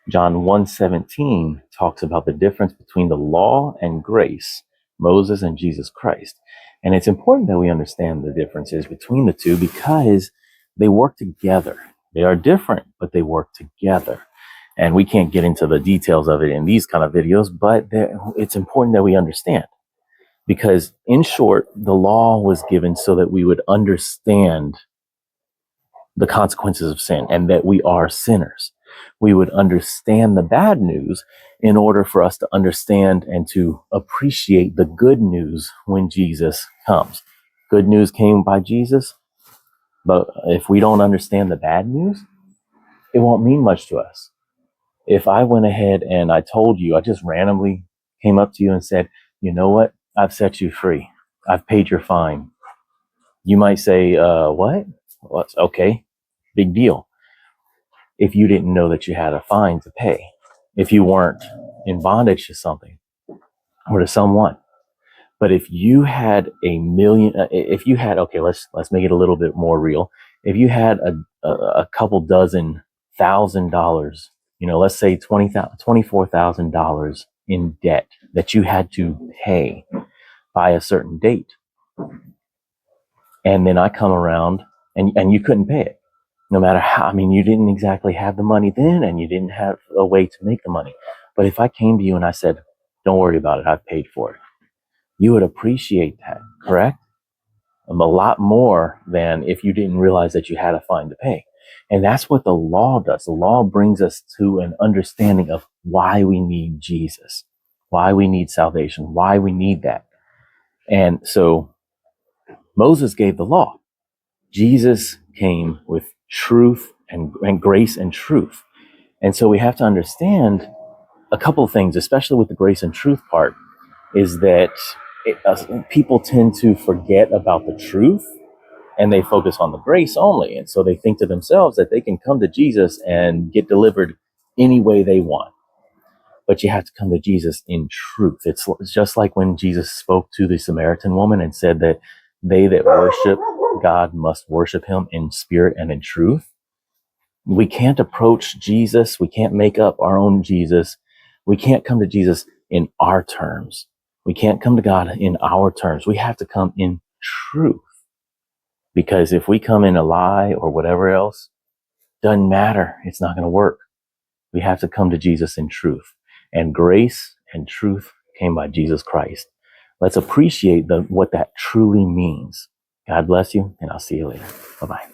John 1:17 talks about the difference between the law and grace, Moses and Jesus Christ. And it's important that we understand the differences between the two because they work together. They are different, but they work together. And we can't get into the details of it in these kind of videos, but it's important that we understand. Because in short, the law was given so that we would understand the consequences of sin and that we are sinners. We would understand the bad news in order for us to understand and to appreciate the good news when Jesus comes. Good news came by Jesus, but if we don't understand the bad news, it won't mean much to us. If I went ahead and I told you, I just randomly came up to you and said, you know what? I've set you free. I've paid your fine. You might say, what? Well, okay, big deal. If you didn't know that you had a fine to pay, if you weren't in bondage to something or to someone. But if you had okay, let's make it a little bit more real. If you had a couple dozen $1,000, let's say $24,000 in debt that you had to pay by a certain date, and then I come around and you couldn't pay it. No matter how, you didn't exactly have the money then and you didn't have a way to make the money. But if I came to you and I said, don't worry about it, I've paid for it, you would appreciate that, correct? A lot more than if you didn't realize that you had a fine to pay. And that's what the law does. The law brings us to an understanding of why we need Jesus, why we need salvation, why we need that. And so Moses gave the law. Jesus came with truth and grace and truth. And so we have to understand a couple of things, especially with the grace and truth part, is that people tend to forget about the truth and they focus on the grace only. And so they think to themselves that they can come to Jesus and get delivered any way they want. But you have to come to Jesus in truth. It's just like when Jesus spoke to the Samaritan woman and said that they that worship God must worship him in spirit and in truth. We can't approach Jesus. We can't make up our own Jesus. We can't come to Jesus in our terms. We can't come to God in our terms. We have to come in truth. Because if we come in a lie or whatever else, doesn't matter. It's not going to work. We have to come to Jesus in truth. And grace and truth came by Jesus Christ. Let's appreciate what that truly means. God bless you, and I'll see you later. Bye-bye.